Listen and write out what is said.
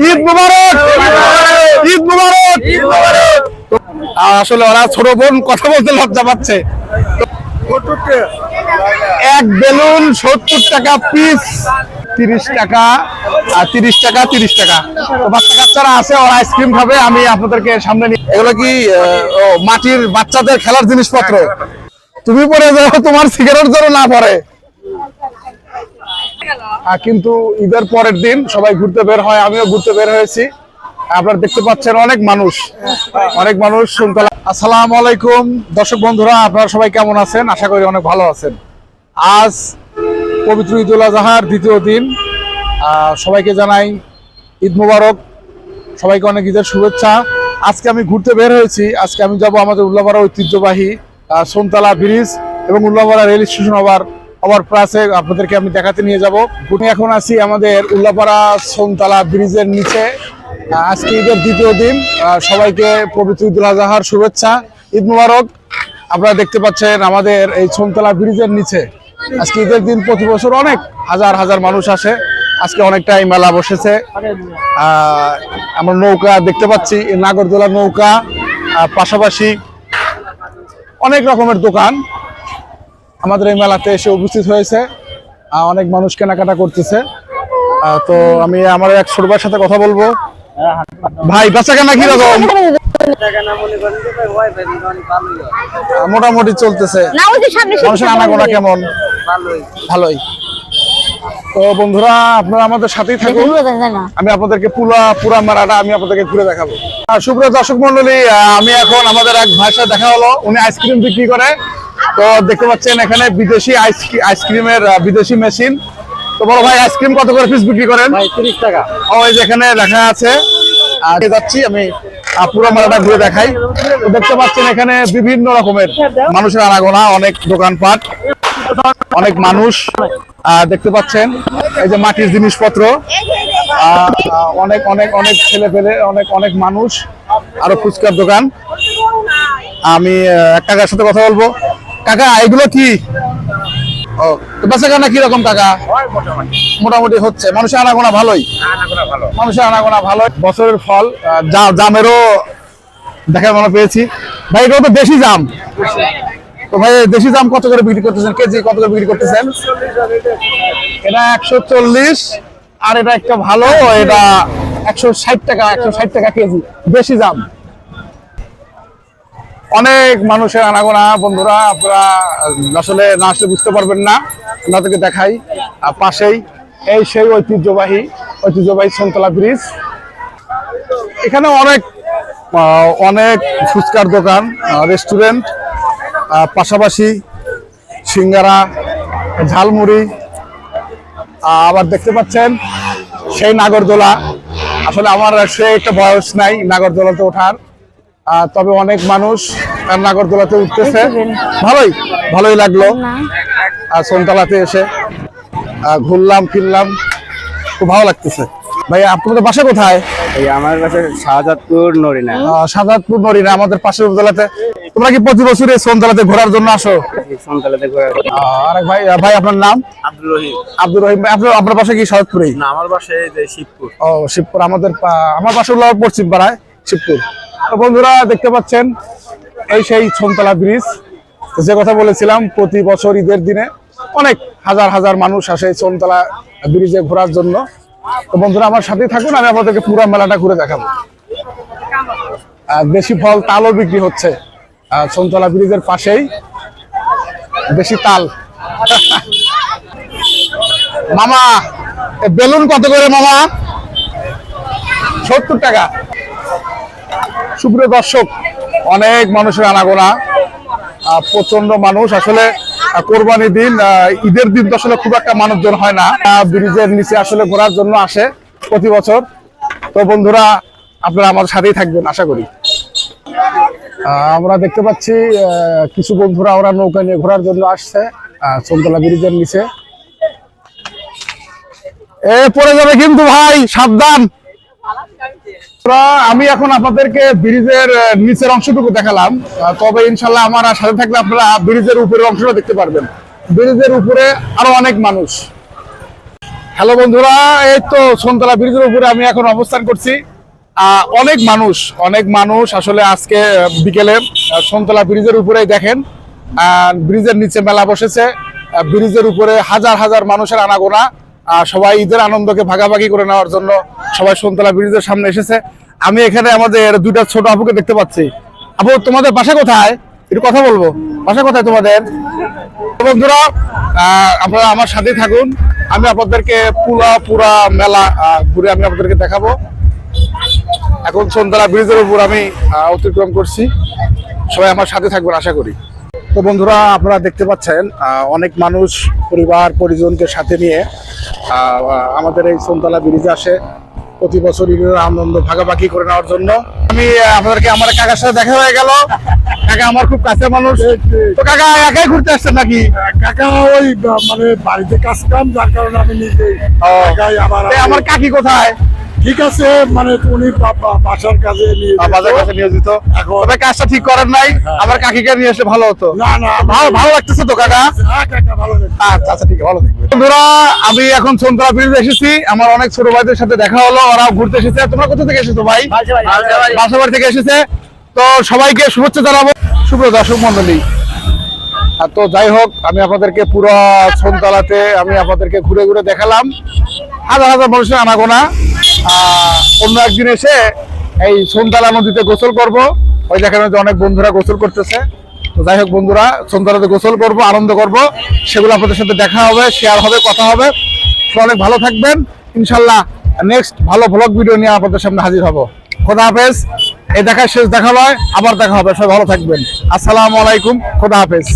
ঈদ মুবারক, ঈদ মুবারক, ঈদ মুবারক। আসলে ওরা ছোট বোন কথা বলতে লজ্জা পাচ্ছে। এক বেলুন 70 টাকা পিস, 30 টাকা আর 30 টাকা 30 টাকা। তো বাচ্চা কাচ্চারা আছে, ওরা আইসক্রিম খাবে। আমি আপনাদেরকে সামনে নিয়ে, এগুলো কি মাটির বাচ্চাদের খেলার জিনিসপত্র। তুমি পরে যাও, তোমার সিগারেট যেন না পড়ে। কিন্তু ঈদের পরের দিন সবাই ঘুরতে বের হয়, আমিও ঘুরতে বের হয়েছি। আপনারা দেখতে পাচ্ছেন অনেক মানুষ, অনেক মানুষ। আসসালামু আলাইকুম দর্শক বন্ধুরা, আপনারা সবাই কেমন আছেন? আশা করি অনেক ভালো আছেন। আজ পবিত্র ঈদ উল আজহার দ্বিতীয় দিন। সবাইকে জানাই ঈদ মুবারক, সবাইকে অনেক ঈদের শুভেচ্ছা। আজকে আমি ঘুরতে বের হয়েছি। আজকে আমি যাব আমাদের উল্লাপাড়া ঐতিহ্যবাহী সোনতলা ব্রিজ এবং উল্লাপাড়া রেল স্টেশন ওভারপাসে আপনাদেরকে আমি দেখাতে নিয়ে যাব। আমি এখন আছি আমাদের উল্লাপাড়া সোনতলা ব্রিজের নিচে। আজকে ঈদের দ্বিতীয় দিন, সবাইকে পবিত্র ঈদ উল আজহার শুভেচ্ছা, ঈদ মুবারক। আপনারা দেখতে পাচ্ছেন আমাদের এই সোনতলা ব্রিজের নিচে আজকে ঈদের দিন প্রতি বছর অনেক হাজার হাজার মানুষ আসে। আজকে অনেকটাই মেলা বসেছে। আমরা নৌকা দেখতে পাচ্ছি, নাগরদোলা নৌকা, পাশাপাশি অনেক রকমের দোকান আমাদের এই মেলাতে এসে উপস্থিত হয়েছে। অনেক মানুষ কেনাকাটা করতেছে। তো আমি আমার এক ছোট ভাইয়ের সাথে কথা বলবো। ভাই বেচা কেনা কিরকম? মোটামুটি চলতেছে। মানুষের আনাগোনা কেমন? ভালোই। তো বন্ধুরা, আপনারা আমাদের সাথেই থাকুন, আমি আপনাদেরকে পুরা মেলাটা আমি আপনাদেরকে ঘুরে দেখাবো। সুপ্রিয় দর্শক মন্ডলী, আমি এখন আমাদের এক ভাইয়ের সাথে দেখা হলো। উনি আইসক্রিম বিক্রি করে। তো দেখতে পাচ্ছেন এখানে বিদেশি আইসক্রিমের বিদেশি মেশিন। তো বড় ভাই, আইসক্রিম কত করে পিস বিক্রি করেন? 30 টাকা। ওই যেখানে লেখা আছে। যাচ্ছি আমি পুরো মেলাটা ঘুরে দেখাই। তো দেখতে পাচ্ছেন এখানে বিভিন্ন রকমের মানুষের আনাগোনা, অনেক দোকানপাট, অনেক মানুষ দেখতে পাচ্ছেন। এই যে মাটির জিনিসপত্র, অনেক অনেক অনেক ছেলে পেলে, অনেক অনেক মানুষ, আরো ফুচকার দোকান। আমি এক কাকার সাথে কথা বলবো। কাকা, এগুলো কি? ও, তো বেচা কেনা কিরকম কাকা? মোটামুটি হচ্ছে। মানুষের আনাগোনা ভালোই, মানুষের আনাগোনা ভালোই। বছরের ফল, জামেরও দেখার মনে পেয়েছি। ভাই, এগুলো তো দেশি জাম। তো ভাই, দেশি জাম কত করে বিক্রি করতেছেন? কেজি কত করে বিক্রি করতেছেন? এটা 140, আর এটা একটা ভালো, এটা 160 টাকা। 160 টাকা কেজি দেশি জাম। অনেক মানুষের আনাগোনা বন্ধুরা, আপনারা আসলে না আসলে বুঝতে পারবেন না। আপনাদেরকে দেখাই, পাশেই এই সেই ঐতিহ্যবাহী সোনতলা ব্রিজ। এখানে অনেক অনেক ফুচকার দোকান, রেস্টুরেন্ট, পাশাপাশি সিঙ্গারা, ঝালমুড়ি। আবার দেখতে পাচ্ছেন সেই নাগরদোলা। আসলে আমার সে একটা বয়স নাই নাগরদোলাতে ওঠার, তবে অনেক মানুষ নাগরদোলাতে উঠতেছে। ভালোই লাগলো। সোনতলাতে এসে ঘুরলাম ফিরলাম, খুব ভালো লাগতেছে। ভাই, আপনাদের বাসা কোথায়? আমার কাছে শাহজাদপুর নরিনা। শাহজাদপুর নরিনা, আমাদের পাশের উপজেলাতে। তোমরা কি প্রতি বছর সোনতলাতে ঘোরার জন্য আসো? সোনতলাতে ঘোরার। আরেক ভাই, আপনার নাম? আব্দুর রহিম। আব্দুর রহিম। আপনার বাসা কি শাহজাদপুরেই? না, আমার বাসা শিবপুর। ও, শিবপুর। আমার বাসা হলো পশ্চিম পাড়ায়, শিবপুর। তো বন্ধুরা, দেখতে পাচ্ছেন এই সেই সোনতলা ব্রিজ। যে কথা বলেছিলাম, প্রতি বছর ঈদের দিনে অনেক হাজার হাজার মানুষ আসে সোনতলা ব্রিজে ঘোরার জন্য। তো বন্ধুরা, আমার সাথেই থাকুন, আমি আপনাদেরকে পুরো মেলাটা ঘুরে দেখাবো। দেশি ফল তালও বিক্রি হচ্ছে সোনতলা ব্রিজের পাশেই, দেশি তাল। মামা, বেলুন কত করে মামা? 70 টাকা। সুপ্রিয় দর্শক, অনেক মানুষের আনাগোনা, প্রচন্ড মানুষ। আসলে কোরবানির দিন, ঈদের দিন তো আসলে খুব একটা মানুষজন হয় না। ব্রিজের নিচে আসলে ঘোরার জন্য আসে প্রতি বছর। তো বন্ধুরা, আপনারা আমার সাথেই থাকবেন আশা করি। আমরা দেখতে পাচ্ছি কিছু বন্ধুরা ওরা নৌকা নিয়ে ঘোরার জন্য আসছে সোনতলা ব্রিজের নিচে। পড়ে যাবে কিন্তু ভাই, সাবধান। আমি এখন আপনাদেরকে ব্রিজের নিচের অংশটুকু দেখালাম, তবে ইনশাল্লাহ আমার সাথে থাকলে আপনারা ব্রিজের উপরের অংশটা দেখতে পারবেন। ব্রিজের উপরে আরো অনেক মানুষ। হ্যালো বন্ধুরা, এই তো সোনতলা ব্রিজের উপরে আমি এখন অবস্থান করছি। অনেক মানুষ আসলে আজকে বিকেলে সোনতলা ব্রিজের উপরেই দেখেন, ব্রিজের নিচে মেলা বসেছে। ব্রিজের উপরে হাজার হাজার মানুষের আনাগোনা। সবাই ঈদের আনন্দকে ভাগাভাগি করে নেওয়ার জন্য সবাই সোনতলা ব্রিজের সামনে এসেছে। আমি এখানে আমাদের দুইটা ছোট আপুকে দেখতে পাচ্ছি। আপু, তোমাদের বাসা কোথায়? একটু কথা বলবো, বাসা কোথায় তোমাদের? বন্ধুরা, আপনারা আমার সাথেই থাকুন। আমি আপনাদেরকে পুরা মেলা ঘুরে আমি আপনাদেরকে দেখাবো। এখন সোনতলা ব্রিজের উপর আমি অতিক্রম করছি। সবাই আমার সাথে থাকবেন আশা করি। তো বন্ধুরা, আপনারা দেখতে পাচ্ছেন অনেক মানুষ পরিবার পরিজনকে সাথে নিয়ে আমাদের এই সোনতলা ব্রিজে আসে প্রতি বছর ঈদের আনন্দ ভাগাভাগি করে নেওয়ার জন্য। আমি আপনাদেরকে আমার কাকার সাথে দেখা হয়ে গেল। কাকা আমার খুব কাছের মানুষ। তো কাকা একাই ঘুরতে আসছেন নাকি? কাকা ওই মানে বাড়িতে কাজ কাম, যার কারণে আমি নিজে আমার কাকি কোথায়? ঠিক আছে, মানে উনি বাসার কাজে বাজার কাছে নিয়োজিত। তবে কাজটা ঠিক করেন নাই। আমার কাকিকে নিয়ে এসে ভালো হতো। না না, ভালো লাগতেছে তো কাকা? কাকা ভালো লাগছে। আচ্ছা ঠিক আছে, ভালো থাকবে। বন্ধুরা, আমি এখন সোনতলা ব্রিজে এসেছি। আমার অনেক ছোট ভাইদের সাথে দেখা হলো, ওরাও ঘুরতে এসেছে। তোমরা কোথা থেকে এসেছো ভাই? বাসাবাড়ি থেকে এসেছে। তো সবাইকে শুভেচ্ছা জানাবো, শুভ দর্শক মন্ডলী। তো যাই হোক, আমি আপনাদেরকে পুরো সোনতলাতে আমি আপনাদেরকে ঘুরে ঘুরে দেখালাম। হাজার হাজার মানুষের আনাগোনা। অন্য একদিন এসে এই সোনতলা নদীতে গোসল করব। ওই দেখেন যে অনেক বন্ধুরা গোসল করতেছে। তো যাই হোক বন্ধুরা, সোনতলাতে গোসল করব, আনন্দ করব, সেগুলো আপনাদের সাথে দেখা হবে, শেয়ার হবে, কথা হবে। তো অনেক ভালো থাকবেন। ইনশাল্লাহ নেক্সট ভালো ব্লগ ভিডিও নিয়ে আপনাদের সামনে হাজির হব। খোদা হাফেজ। এই দেখা শেষ দেখা নয়, আবার দেখা হবে। সবাই ভালো থাকবেন। আসসালামু আলাইকুম। খোদা হাফেজ।